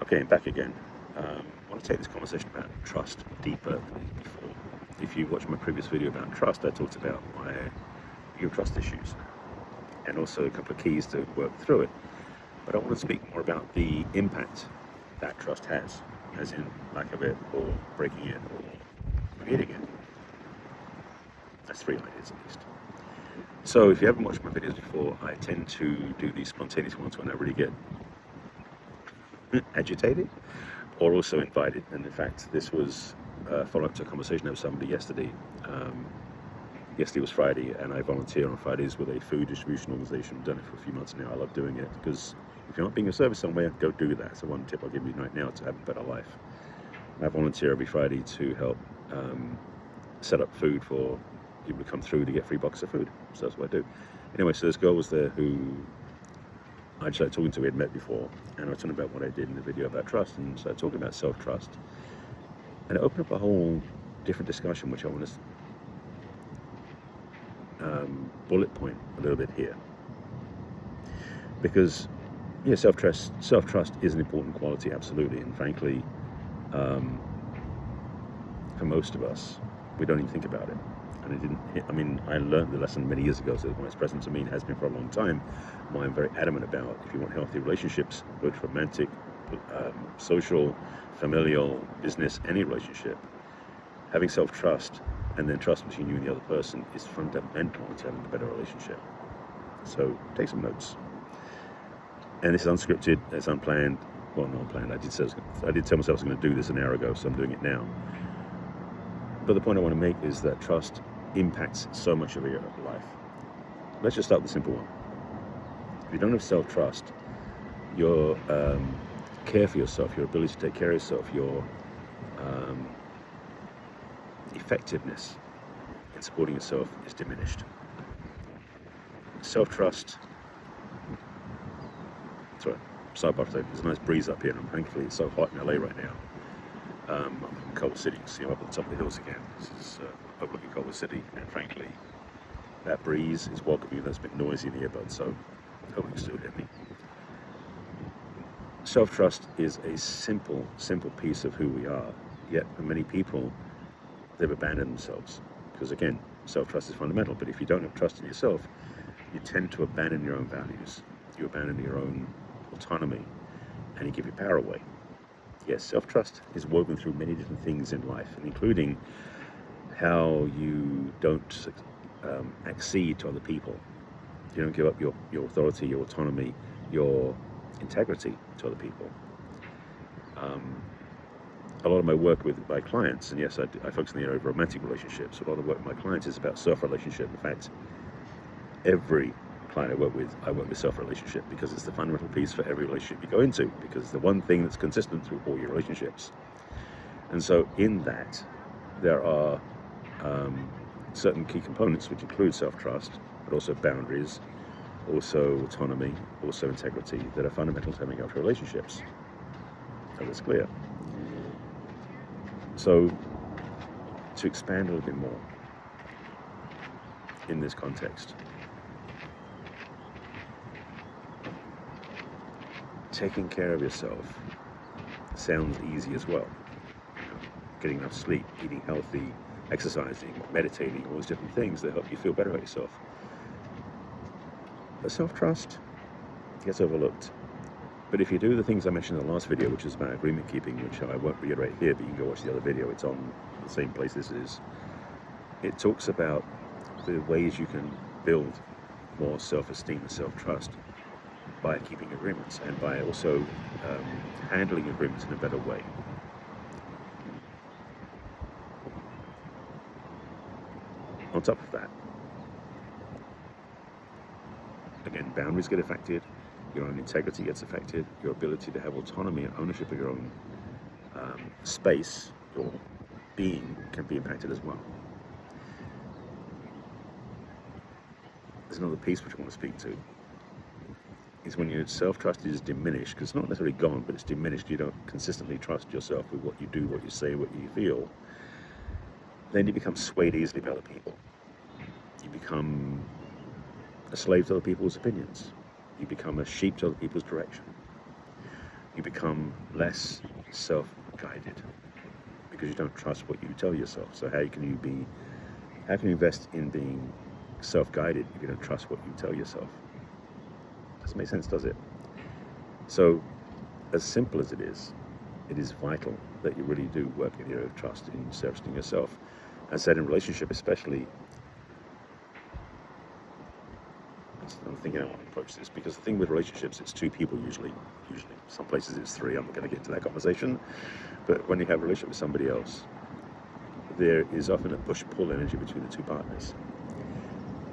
Okay, I'm back again. I want to take this conversation about trust deeper than before. If you watched my previous video about trust, I talked about my view of trust issues and also a couple of keys to work through it. But I want to speak more about the impact that trust has, as in lack of it, or breaking it, or creating it. That's 3 ideas at least. So if you haven't watched my videos before, I tend to do these spontaneous ones when I really get agitated or also invited. And in fact, this was follow up to a conversation I had with somebody yesterday. Yesterday was Friday, and I volunteer on Fridays with a food distribution organization. I've done it for a few months now. I love doing it because if you're not being of service somewhere, go do that. So one tip I'll give you right now to have a better life. I volunteer every Friday to help set up food for people to come through to get free box of food. So that's what I do. Anyway, so this girl was there who I started talking to. We had met before, and I was talking about what I did in the video about trust, and started talking about self-trust. And it opened up a whole different discussion, which I want to bullet point a little bit here. Because, yeah, self-trust is an important quality, absolutely. And frankly, for most of us, we don't even think about it. And I learned the lesson many years ago, so when it's present to me, it has been for a long time. I'm very adamant about, if you want healthy relationships, both romantic, social, familial, business, any relationship, having self-trust and then trust between you and the other person is fundamental to having a better relationship. So take some notes. And this is unscripted, it's unplanned. Well, not unplanned. I did tell myself I was going to do this an hour ago, so I'm doing it now. But the point I want to make is that trust impacts so much of your life. Let's just start with the simple one. If you don't have self-trust, your care for yourself, your ability to take care of yourself, your effectiveness in supporting yourself is diminished. Self-trust. Sorry, sidebar. There's a nice breeze up here, and thankfully it's so hot in LA right now. I'm from Culver City. You can see I'm up at the top of the hills again. This is overlooking Culver City, and frankly, that breeze is welcoming. That's a bit noisy in the earbuds, so hopefully you can still hear me. Self-trust is a simple piece of who we are, yet for many people, they've abandoned themselves. Because again, self-trust is fundamental, but if you don't have trust in yourself, you tend to abandon your own values, you abandon your own autonomy, and you give your power away. Yes, self-trust is woven through many different things in life, and including how you don't accede to other people. You don't give up your authority, your autonomy, your integrity to other people. A lot of my work with my clients, and yes, I focus on the area of romantic relationships, a lot of the work with my clients is about self-relationship. In fact, every client I work with self-relationship, because it's the fundamental piece for every relationship you go into, because it's the one thing that's consistent through all your relationships. And so in that, there are certain key components which include self-trust, but also boundaries, also autonomy, also integrity, that are fundamental to having healthy relationships. So that's clear. So to expand a little bit more in this context, taking care of yourself sounds easy as well. Getting enough sleep, eating healthy, exercising, meditating, all those different things that help you feel better about yourself. But self-trust gets overlooked. But if you do the things I mentioned in the last video, which is about agreement keeping, which I won't reiterate here, but you can go watch the other video, it's on the same place this is. It talks about the ways you can build more self-esteem and self-trust by keeping agreements and by also handling agreements in a better way. On top of that, again, boundaries get affected, your own integrity gets affected, your ability to have autonomy and ownership of your own space, your being, can be impacted as well. There's another piece which I want to speak to, is when your self-trust is diminished, because it's not necessarily gone, but it's diminished, you don't consistently trust yourself with what you do, what you say, what you feel, then you become swayed easily by other people. You become a slave to other people's opinions. You become a sheep to other people's direction. you become less self-guided because you don't trust what you tell yourself. So how can you invest in being self-guided if you don't trust what you tell yourself? Doesn't make sense, does it? So, as simple as it is vital that you really do work in the area of trust in servicing yourself. As I said, in relationship especially, I'm thinking I want to approach this, because the thing with relationships, it's two people usually. Some places it's three. I'm not going to get into that conversation. But when you have a relationship with somebody else, there is often a push-pull energy between the two partners.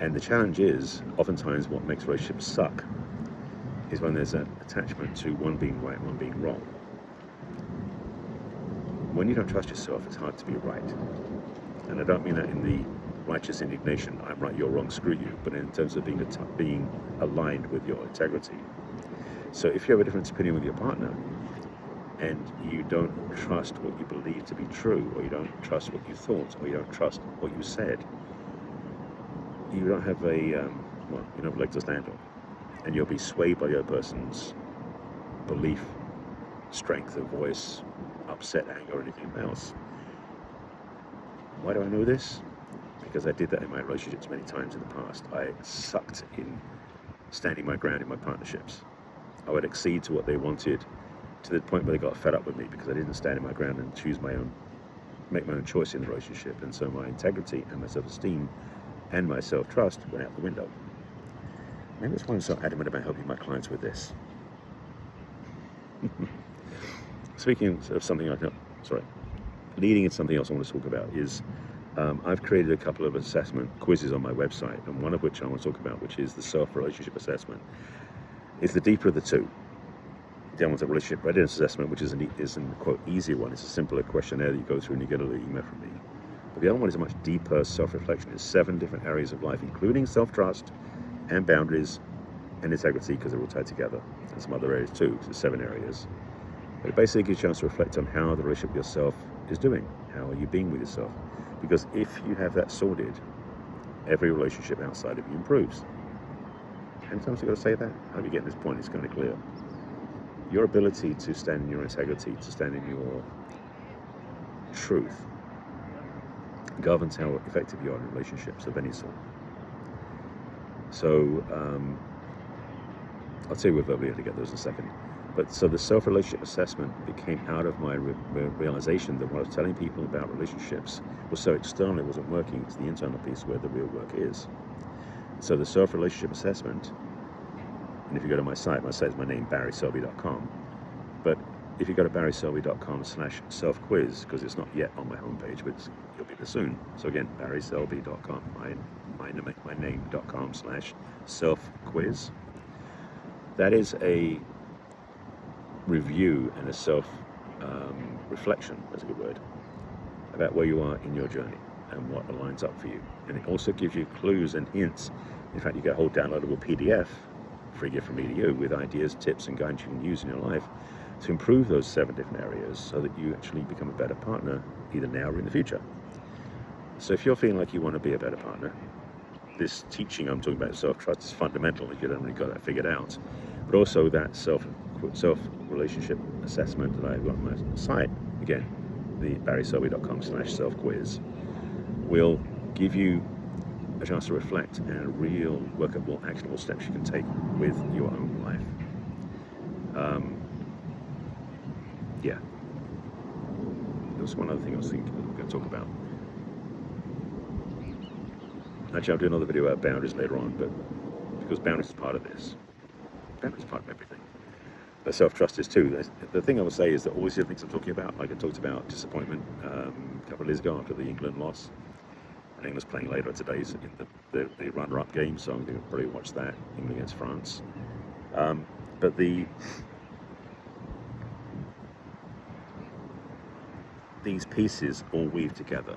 And the challenge is, oftentimes what makes relationships suck is when there's an attachment to one being right and one being wrong. When you don't trust yourself, it's hard to be right. And I don't mean that in the righteous indignation, I'm right, you're wrong, screw you, but in terms of being aligned with your integrity. So if you have a different opinion with your partner, and you don't trust what you believe to be true, or you don't trust what you thought, or you don't trust what you said, you don't have you don't have a leg to stand on. And you'll be swayed by the other person's belief, strength of voice, upset, anger, or anything else. Why do I know this? Because I did that in my relationships many times in the past. I sucked in standing my ground in my partnerships. I would accede to what they wanted to the point where they got fed up with me because I didn't stand in my ground and make my own choice in the relationship. And so my integrity and my self-esteem and my self-trust went out the window. Maybe that's why I'm so adamant about helping my clients with this. Speaking of something leading into something else I want to talk about is I've created a couple of assessment quizzes on my website, and one of which I want to talk about, which is the self-relationship assessment. It's the deeper of the two. The other one's a relationship readiness assessment, which is an quote easier one. It's a simpler questionnaire that you go through and you get a little email from me. But the other one is a much deeper self-reflection. It's 7 different areas of life, including self-trust and boundaries and integrity, because they're all tied together, and some other areas too. So 7 areas. But it basically gives you a chance to reflect on how the relationship with yourself is doing. How are you being with yourself? Because if you have that sorted, every relationship outside of you improves. How many times have you got to say that? I hope you get this point, it's kind of clear. Your ability to stand in your integrity, to stand in your truth, governs how effective you are in relationships of any sort. So, I'll tell you we're able to get those in a second. But so the self-relationship assessment became out of my realization that what I was telling people about relationships was so external, it wasn't working. It's the internal piece where the real work is. So the self-relationship assessment, and if you go to my site is my name, barryselby.com. But if you go to barryselby.com/self-quiz, because it's not yet on my homepage, but you'll be there soon. So again, barryselby.com, my name.com/self-quiz. That is a review and a self-reflection, that's a good word, about where you are in your journey and what aligns up for you. And it also gives you clues and hints. In fact, you get a whole downloadable PDF, free gift from me to you, with ideas, tips, and guidance you can use in your life to improve those 7 different areas so that you actually become a better partner, either now or in the future. So if you're feeling like you want to be a better partner, this teaching I'm talking about self-trust is fundamental if you don't really got that figured out. But also that self-relationship assessment that I've got on my site, again, the barryselby.com/self-quiz, will give you a chance to reflect and real workable, actionable steps you can take with your own life. There was one other thing I was thinking we were going to talk about. Actually, I'll do another video about boundaries later on, but because boundaries is part of this. Boundaries is part of everything. But self-trust is too. The thing I would say is that all these other things I'm talking about, like I talked about disappointment a couple of years ago after the England loss. And England's playing later today in the runner-up game, so I'm going to probably watch that, England against France. But these pieces all weave together.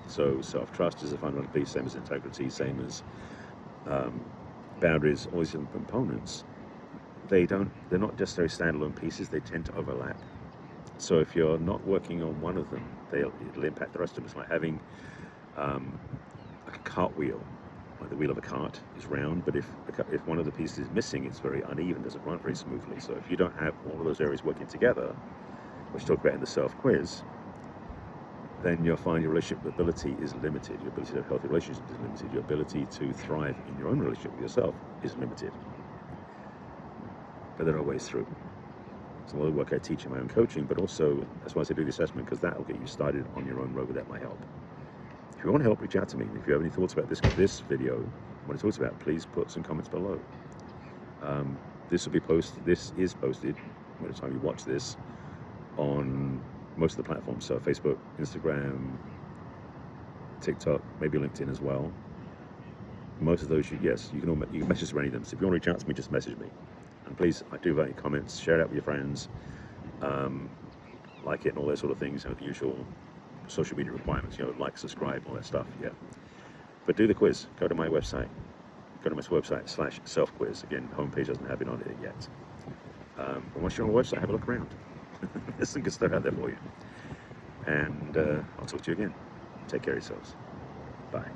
So self-trust is a fundamental piece, same as integrity, same as boundaries, all these different components. They're not just very standalone pieces, they tend to overlap. So if you're not working on one of them, it'll impact the rest of them. It's like having a cartwheel like the wheel of a cart is round, but if one of the pieces is missing, it's very uneven, doesn't run very smoothly. So if you don't have all of those areas working together, which talk about in the self-quiz, then you'll find your relationship ability is limited. Your ability to have healthy relationships is limited. Your ability to thrive in your own relationship with yourself is limited. But there are ways through. It's a lot of work I teach in my own coaching, but also that's why I say do the assessment, because that will get you started on your own road without my help. If you want help, reach out to me. If you have any thoughts about this video, what it talks about, please put some comments below. This is posted by the time you watch this on most of the platforms. So Facebook, Instagram, TikTok, maybe LinkedIn as well. Most of those, you can message any of them. So if you want to reach out to me, just message me. And please, I do value comments. Share it out with your friends. Like it and all those sort of things. The usual social media requirements. Like, subscribe, all that stuff. Yeah. But do the quiz. Go to my website. Go to my website /self-quiz. Again, homepage doesn't have it on it yet. But once you're on the website, have a look around. There's some good stuff out there for you. And I'll talk to you again. Take care of yourselves. Bye.